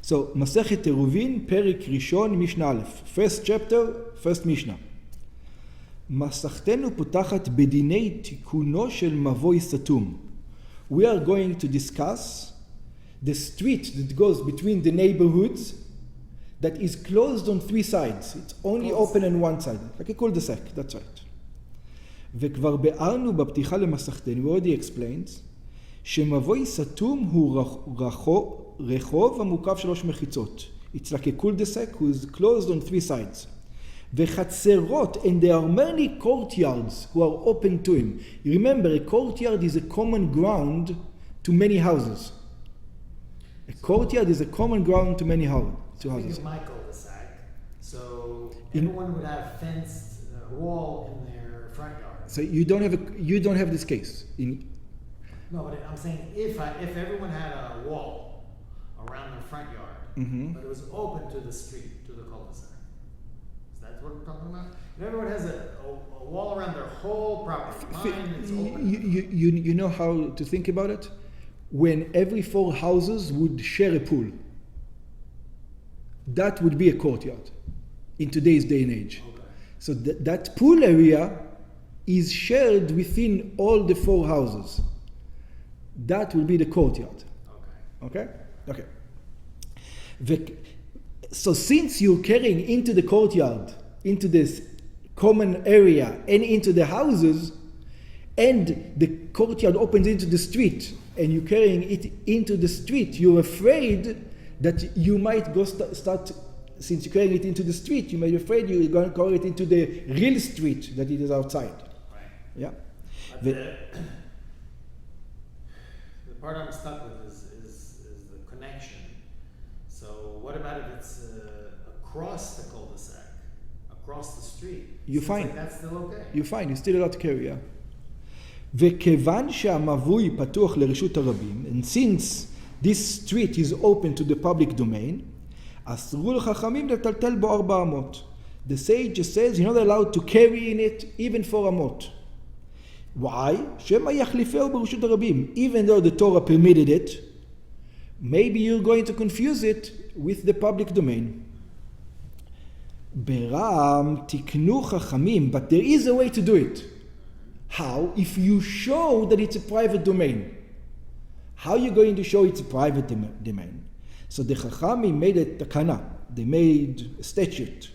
So, Masechet Eruvin, Perik Rishon, Mishnah Aleph. First chapter, first Mishnah. מסכתנו פותחת בדיני תיקונו של מבוי סתום. We are going to discuss the street that goes between the neighborhoods that is closed on three sides. It's only open on one side, like a cul-de-sac, that's right. וכבר ביארנו בפתיחה למסכתנו, we already explained, שמבוי סתום הוא רחוב המוקף שלוש מחיצות. It's like a cul-de-sac who is closed on three sides. וחצרות, and there are many courtyards who are open to him. You remember, a courtyard is a common ground to many houses. A courtyard is a common ground to many houses. Think of my cul-de-sac. So everyone would have fenced wall in their front yard. So you don't have this case. No, but I'm saying if everyone had a wall around their front yard, but it was open to the street, to the cul-de-sac. That's what we're talking about? If everyone has a wall around their whole property, mine is open. You know how to think about it? When every four houses would share a pool, that would be a courtyard in today's day and age. Okay. So that pool area is shared within all the four houses. That will be the courtyard. Okay? So since you're carrying into the courtyard, into this common area and into the houses, and the courtyard opens into the street, and you're carrying it into the street, you're afraid that you might go start, since you're carrying it into the street, you might be afraid you're going to carry it into the real street that it is outside. Right. Yeah? The part I'm stuck with is the connection. So what about if it's across the cul-de-sac, across the street? You're fine. Like that's still okay. You're fine. You're still allowed to carry, yeah. וכיוון שהמבוי פתוח לרשות הרבים, and since this street is open to the public domain, אסרו לחכמים לטלטל בו 4 אמות. The sage says you're not allowed to carry in it even 4 אמות. Why? שמא יחליפהו ברשות הרבים. Even though the Torah permitted it, maybe you're going to confuse it with the public domain. ברם תקנו חכמים, but there is a way to do it. How? If you show that it's a private domain. How are you going to show it's a private domain? So the Chachamim made a takana. They made a statute.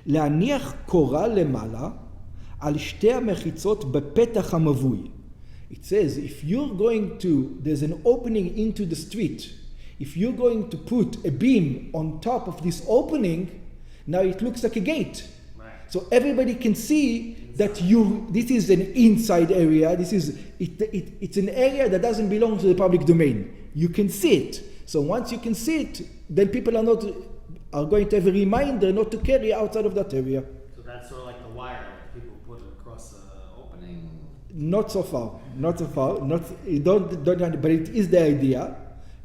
להניח קורה למעלה על שתי המחיצות בפתח המבוי. It says, if you're going to, there's an opening into the street. If you're going to put a beam on top of this opening, now it looks like a gate. Right. So everybody can see that this is an inside area. It's an area that doesn't belong to the public domain. You can see it. So once you can see it, then people are going to have a reminder not to carry outside of that area. So that's sort of like the wire that people put across the opening. Not so far. But it is the idea.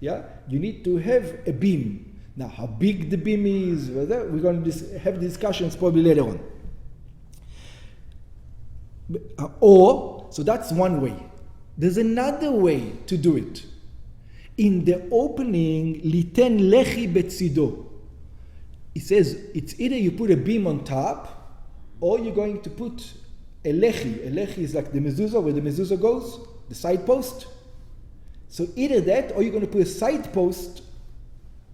Yeah, you need to have a beam. Now, how big the beam is, we're going to have discussions probably later on. So that's one way. There's another way to do it. In the opening, liten lechi betzido. It says it's either you put a beam on top, or you're going to put a lechi. A lechi is like the mezuzah, where the mezuzah goes, the side post. So either that, or you're going to put a side post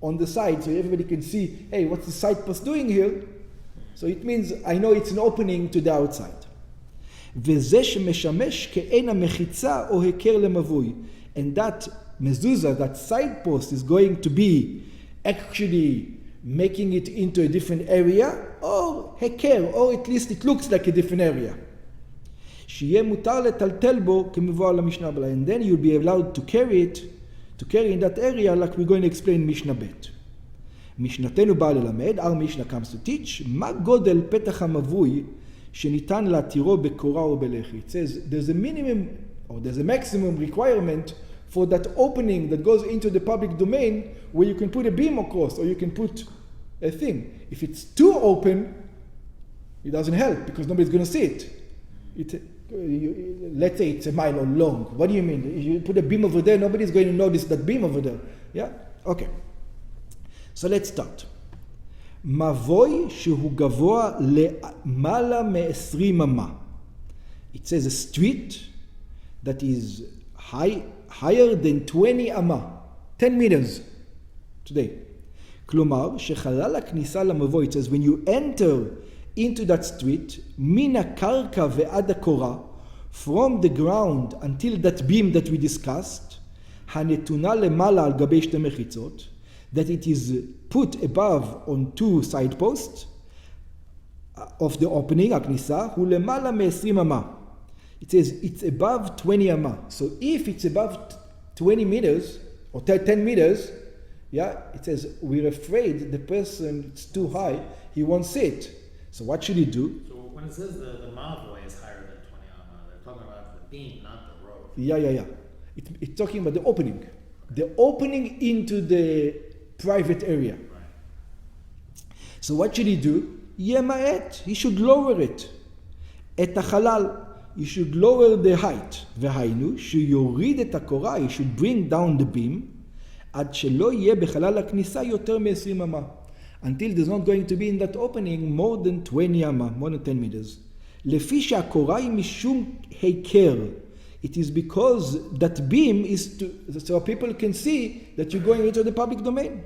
on the side, so everybody can see, hey, what's the side post doing here? So it means I know it's an opening to the outside. וזה שמשמש כעין המחיצה או היכר למבוי. And that mezuzah, that side post, is going to be actually making it into a different area, or היכר, or at least it looks like a different area. שיהיה מותר לטלטל בו כמבואר למשנה הבאה. And then you'll be allowed to carry in that area like we're going to explain משנה ב'. משנתנו באה ללמד, our Mishnah comes to teach, מה גודל פתח המבוי שניתן להתירו בקורה או בלחי. It says there's a minimum or there's a maximum requirement for that opening that goes into the public domain where you can put a beam across or you can put a thing. If it's too open, it doesn't help because nobody's going to see it. Let's say it's a mile long. What do you mean? If you put a beam over there, nobody's going to notice that beam over there. Yeah? Okay. So let's start. מבוי שהוא גבוה למעלה מ-20 אמה. It says a street that is higher than 20 אמה, 10 meters today. כלומר, שחלל הכניסה למבוי, it says when you enter into that street, מן הקרקע ועד הקורה, from the ground until that beam that we discussed, הנתונה למעלה על גבי שתי מחיצות, that it is put above on two side posts of the opening, הכניסה, הוא למעלה מ-20 אמה. It says it's above 20 אמה. So if it's above 20 meters, or 10 meters, yeah, it says we're afraid the person, it's too high, he won't sit. So what should he do? So when it says the mavoi is higher than 20 amma, they're talking about the beam, not the road. Yeah. It's talking about the opening. The opening into the private area. Right. So what should he do? ימעט, he should lower it. את החלל, he should lower the height. והיינו, שיוריד את הקורה, he should bring down the beam, עד שלא יהיה בחלל הכניסה יותר מ-20 אמה. Until there's not going to be in that opening more than 20 אמה, more than 10 meters. לפי שהקורה היא משום היכר. It is because that beam is so people can see that you're going into the public domain.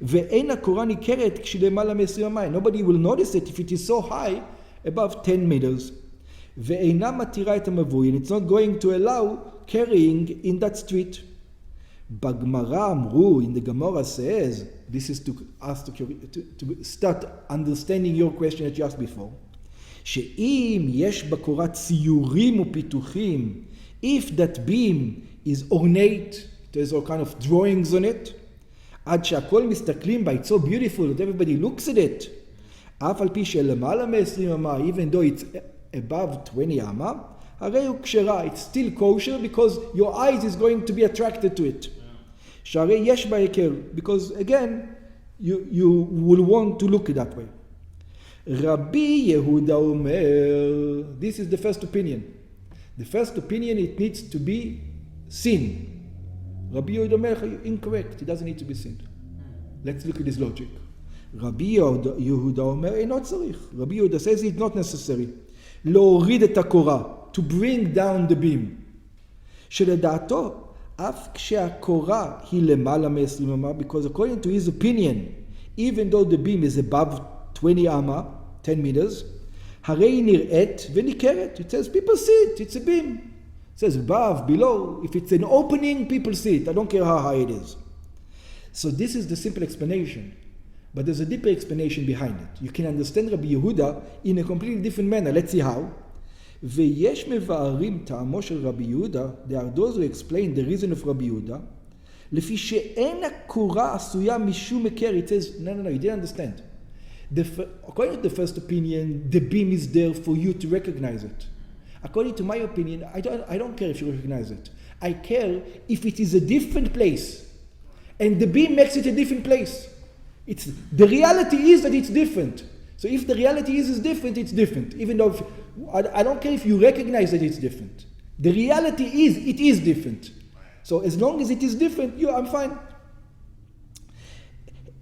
ואין הקורה ניכרת כשלמעלה מ-20 אמה. Nobody will notice it if it is so high, above 10 meters. ואינה מתירה את המבוי, and it's not going to allow carrying in that street. בגמרא אמרו, in the Gemara says, this is to start understanding your question that you asked before, שאם יש בקורה ציורים ופיתוחים, if that beam is ornate, there's all kind of drawings on it, עד שהכל מסתכלים בה, it's so beautiful that everybody looks at it, אף על פי שלמעלה מ-20 אמה, even though it's above 20 אמה, הרי הוא כשרה, it's still kosher because your eyes is going to be attracted to it. שהרי יש בה היכר, because again, you will want to look that way. רבי יהודה אומר, this is the first opinion. The first opinion, it needs to be seen. Rabbi Yehuda אומר, incorrect, it doesn't need to be seen. Let's look at his logic. רבי יהודה אומר, אינו צריך. רבי יהודה says it's not necessary. להוריד את הקורה, to bring down the beam. שלדעתו, אף כשהקורה היא למעלה מ-20 אמה, because according to his opinion, even though the beam is above 20 אמה, 10 meters, הרי היא נראית וניכרת. It says people see it, it's a beam. It says above, below, if it's an opening, people see it. I don't care how high it is. So this is the simple explanation. But there's a deeper explanation behind it. You can understand Rabbi Yehuda in a completely different manner. Let's see how. ויש מבארים טעמו של רבי יהודה, there are those who explain the reason of רבי יהודה, לפי שאין הקורה עשויה משום היכר. It says, no, you didn't understand. According to the first opinion, the beam is there for you to recognize it. According to my opinion, I don't care if you recognize it. I care if it is a different place. And the beam makes it a different place. The reality is that it's different. So if the reality is different, it's different. Even though I don't care if you recognize that it's different. The reality is, it is different. So as long as it is different, I'm fine.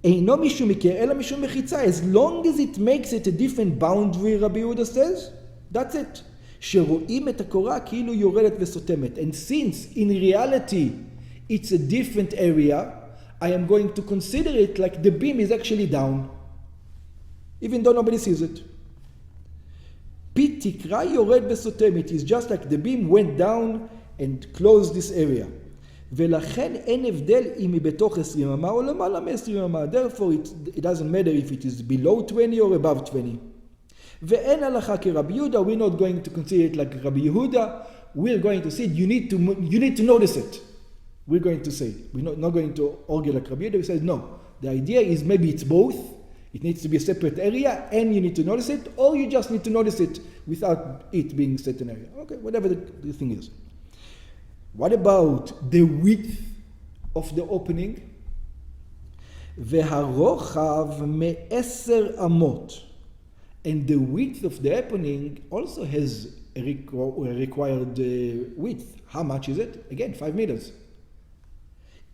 אינו משום היכר, אלא משום מחיצה. As long as it makes it a different boundary, רבי יהודה says, that's it. שרואים את הקורה כאילו יורדת וסותמת. And since in reality it's a different area, I am going to consider it like the beam is actually down, even though nobody sees it. פי תקרה יורד וסותם. It is just like the beam went down and closed this area. ולכן אין הבדל אם היא בתוך 20 אמה או למעלה מ-20 אמה. Therefore it doesn't matter if it is below 20 or above 20. ואין הלכה כרבי יהודה. We're not going to consider it like רבי יהודה. We're going to say you need to notice it. We're going to say, we're not going to argue like Rabbi Yehuda. We said no. The idea is maybe it's both. It needs to be a separate area and you need to notice it, or you just need to notice it without it being a certain area. Okay, whatever the thing is. What about the width of the opening? והרוחב מ-10 אמות. And the width of the opening also has a required width. How much is it? Again, 5 meters.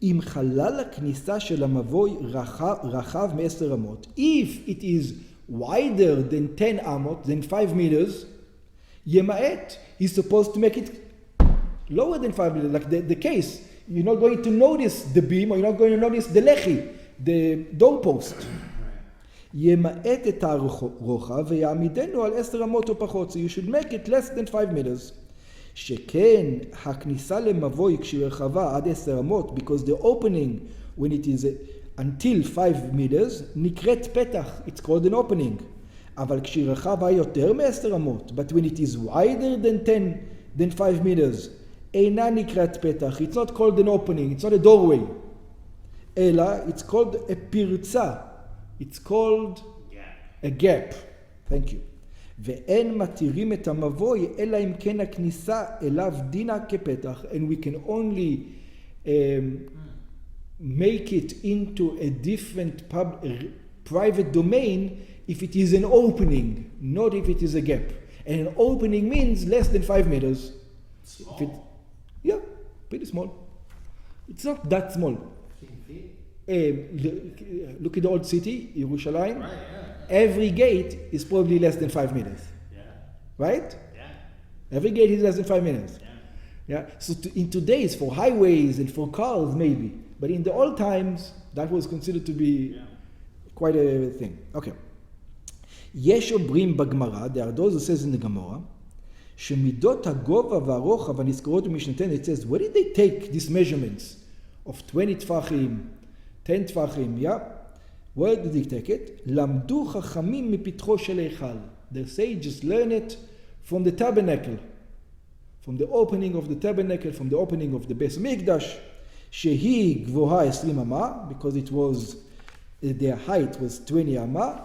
אם חלל הכניסה של המבוי רחב מ10 אמות, if it is wider than 10 amot, than 5 meters, ימעט, he's supposed to make it lower than 5 meters, like the case. You're not going to notice the beam, or you're not going to notice the lechi, the doorpost. ימעט את הרוחב ויעמידנו על 10 אמות או פחות. So you should make it less than 5 meters. שכן הכניסה למבוי כשהיא רחבה עד 10 אמות, because the opening when it is until 5 meters נקראת פתח, it's called an opening. אבל כשהיא רחבה יותר מ10 אמות, but when it is wider than 5 meters, אינה נקראת פתח, it's not called an opening, it's not a doorway, אלא it's called a פרצה, it's called a gap. Thank you. ואין מתירים את המבוי אלא אם כן הכניסה אליו דינה כפתח, and we can only make it into a different private domain if it is an opening, not if it is a gap. And an opening means less than 5 meters. Small. Yeah, pretty small. It's not that small. 15 feet? Look at the old city, Yerushalayim. Right, yeah. Every gate is probably less than 5 meters. Yeah. Right? Yeah. Every gate is less than 5 meters. Yeah. Yeah. So in today's, for highways and for cars, maybe. But in the old times, that was considered to be quite a thing. Okay. יש אומרים בגמרא, there are those who says in the Gemara, שמידות הגובה והרוחב הנזכרות במשנתנו, it says, where did they take these measurements of 20 טפחים, 10 טפחים, yeah? Where did they take it? למדו חכמים מפתחו של היכל. The sages learn it from the tabernacle, from the opening of the tabernacle, from the opening of the Beis Mikdash, שהיא גבוהה 20 אמה, because it was, their height was 20 אמה,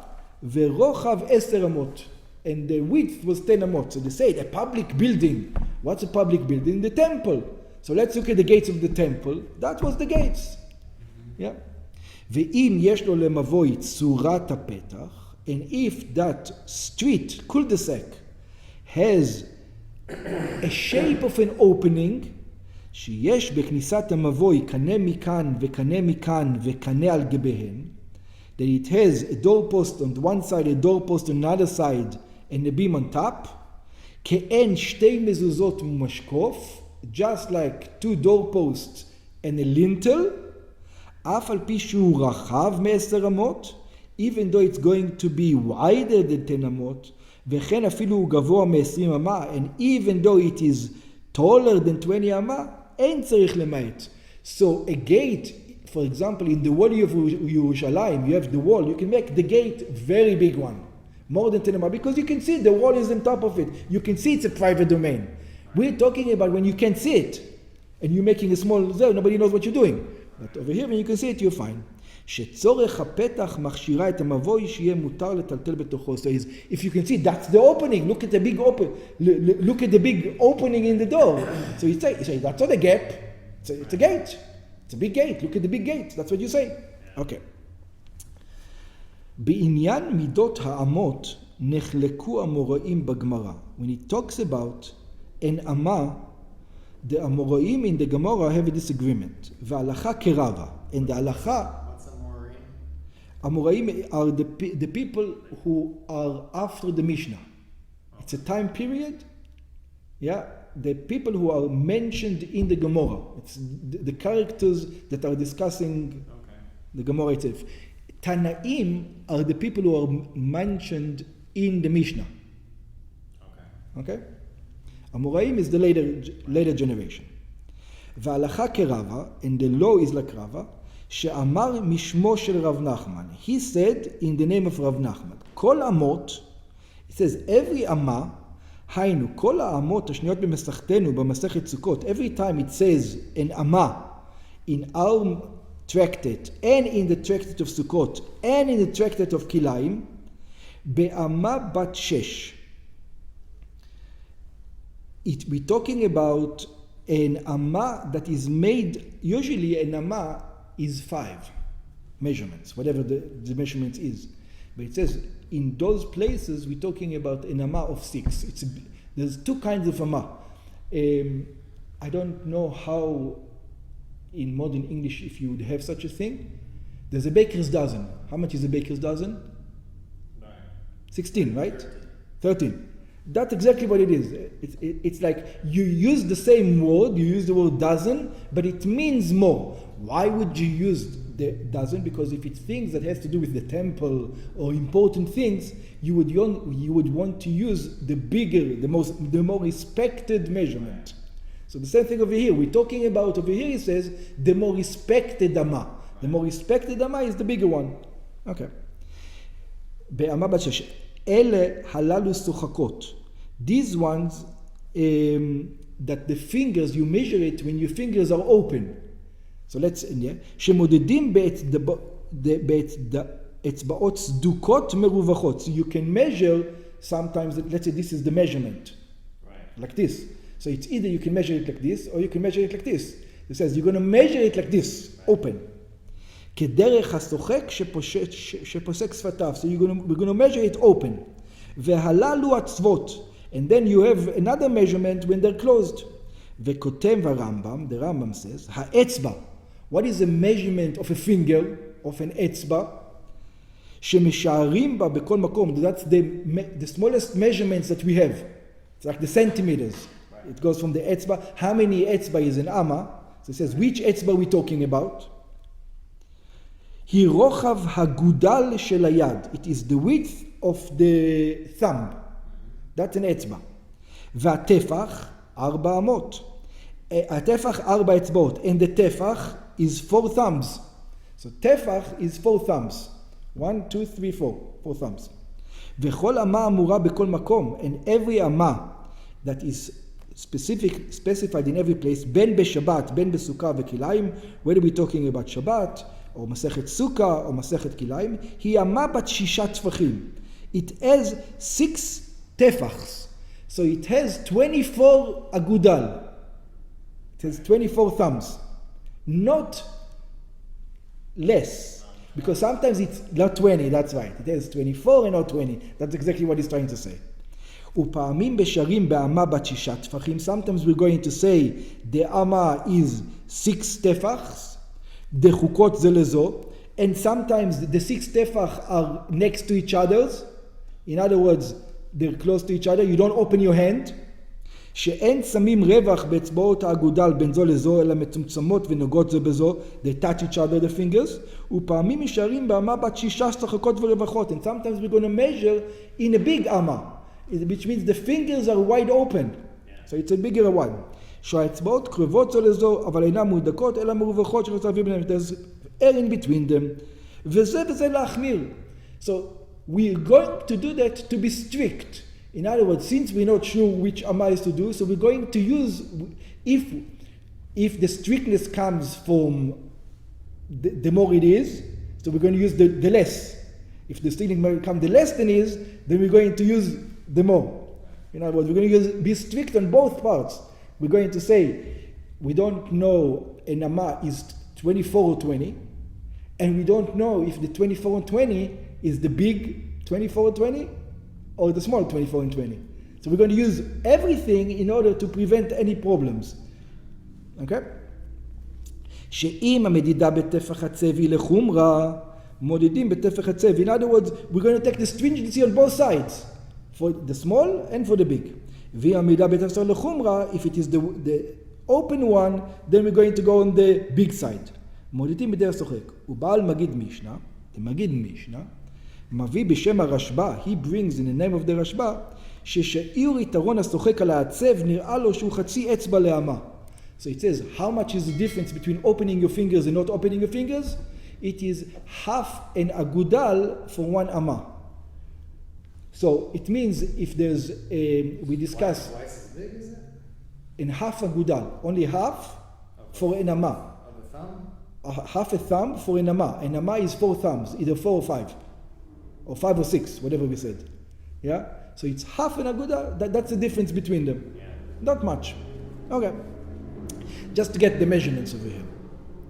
ורוחב 10 אמות, and the width was 10 אמות. So they say a public building. What's a public building? The temple. So let's look at the gates of the temple. That was the gates. Yeah. ואם יש לו למבוי צורת הפתח, and if that street, cul-de-sac, has a shape of an opening, שיש בכניסת המבוי קנה מכאן וקנה מכאן וקנה על גביהן, that it has a doorpost on one side, a doorpost on another side, and a beam on top, כאין שתי מזוזות משקוף, just like 2 doorposts and a lintel, אף על פי שהוא רחב מ10 אמות, even though it's going to be wider than 10 אמות, וכן אפילו הוא גבוה מ20 אמה, and even though it is taller than 20 אמה, אין צריך למעט. So a gate, for example, in the wall of Yerushalayim, you have the wall, you can make the gate very big one, more than 10 amah, because you can see the wall is on top of it. You can see it's a private domain. We're talking about when you can't see it, and you're making a small zone, nobody knows what you're doing. But over here, when you can see it, you're fine. שצורך הפתח מכשירה את המבוי שיהיה מותר לטלטל בתוכו. So if you can see, that's the opening. Look at the big look at the big opening in the door. So you say that's not a gap. It's a gate. It's a big gate. Look at the big gate. That's what you say. Okay. בעניין מידות האמות נחלקו המוראים בגמרא. When it talks about an ama, the Amoraim in the Gemara have a disagreement. וההלכה כרבה. And the halacha, Amoraim are the people who are after the Mishnah. It's a time period. Yeah, the people who are mentioned in the Gemara. It's the characters that are discussing the Gemara itself. Tanaim are the people who are mentioned in the Mishnah. Okay? Amoraim is the later generation. וההלכה כרבה, and the law is like Rava, שאמר משמו של רב נחמן. He said in the name of רב נחמן, כל אמות, it says every אמה, היינו, כל האמות השניות במסכתנו, במסכת סוכות, every time it says an אמה in our tractate, and in the tractate of Sukkot, and in the tractate of כלאיים, באמה בת 6. We're talking about an amma that is made, usually an amma is 5 measurements, whatever the measurement is. But it says in those places we're talking about an amma of 6. There's 2 kinds of amma. I don't know how in modern English, if you would have such a thing. There's a baker's dozen. How much is a baker's dozen? 9. 16, right? 13. That's exactly what it is. It's like you use the same word, you use the word dozen, but it means more. Why would you use the dozen? Because if it's things that has to do with the temple or important things, you would want to use the bigger, the more respected measurement. So the same thing over here. We're talking about over here, he says, the more respected Amma. The more respected Amma is the bigger one. Okay. באמה בת 6. אלה הללו שוחקות. These ones that the fingers, you measure it when your fingers are open. So let's, שמודדים באצבעות סדוקות מרווחות. So you can measure sometimes, let's say this is the measurement. Right. Like this. So it's either you can measure it like this or you can measure it like this. It says you're going to measure it like this, open. כדרך השוחק שפוסק שפתיו. So we're going to measure it open. והללו עצבות. And then you have another measurement when they're closed. וכותב הרמב"ם, the Rambam says, האצבע. What is the measurement of a finger, of an אצבע? שמשערים בה בכל מקום. That's the smallest measurements that we have. It's like the centimeters. It goes from the etzba. How many etzba is an amma? So it says, which etzba we talking about? Hi rochav hagudal shel hayad. It is the width of the thumb. That's an etzba. והטפח 4 אמות. הטפח 4 אצבעות. And the tefach is 4 thumbs. So tefach is 4 thumbs. 1, 2, 3, 4. 4 thumbs. וכל אמה אמורה בכל מקום. And every אמה that is specified in every place, בין בשבת, בין בסוכה וכליים, whether we're talking about שבת, או מסכת סוכה, או מסכת כליים, היא אמה בת 6 טפחים. It has 6 טפחs. So it has 24 agudal. It has 24 thumbs. Not less. Because sometimes it's not 20, that's right. It has 24 and not 20. That's exactly what he's trying to say. ופעמים בשרים באמה בת 6 טפחים. Sometimes we're going to say the ama is 6 טפחs, דחוקות זה לזו, and sometimes the 6 טפח are next to each other. In other words, they're close to each other. You don't open your hand. שאין שמים רווח באצבעות האגודל בין זו לזו, אלא מצומצמות ונוגעות זה בזו. They touch each other, the fingers. ופעמים משרים באמה בת 6 שחקות ורווחות. And sometimes we're going to measure in a big ama, which means the fingers are wide open. So it's a bigger one. שהאצבעות קרבות זו לזו, אבל אינן מודקות, אלא מרווחות שלא צרבים ביניהם. There's air in between them. וזה להחמיר. So we're going to do that to be strict. In other words, since we're not sure which amma is to do, so we're going to use, if the strictness comes from the more it is, so we're going to use the less. If the strictness comes the less than is, then we're going to use the more. In other words, we're going to be strict on both parts. We're going to say, we don't know an amma is 24 or 20, and we don't know if the 24 and 20 is the big 24 and 20, or the small 24 and 20. So we're going to use everything in order to prevent any problems. Okay? שאם המדידה בטפח הצבי לחומרה, מודדים בטפח הצבי. In other words, we're going to take the stringency on both sides, for the small and for the big. ואם המדידה בטפח לחומרה, if it is the open one, then we're going to go on the big side. מודדים בדרך שוחק. ובעל מגיד משנה, מגיד משנה, מביא בשם הרשב"א, he brings in the name of the רשב"א, ששאיר יתרון השוחק על העצב נראה לו שהוא חצי אצבע לאמה. So it says, how much is the difference between opening your fingers and not opening your fingers? It is half an agudal for 1 amma. So it means if there's, we discuss, twice as big, is it? In half agudal, only half for an amma. Of a thumb? Half a thumb for an amma. An amma is 4 thumbs, either 4 or 5. Or 5 or 6, whatever we said. Yeah? So it's half an aguda, that's the difference between them. Yeah. Not much. Okay. Just to get the measurements over here.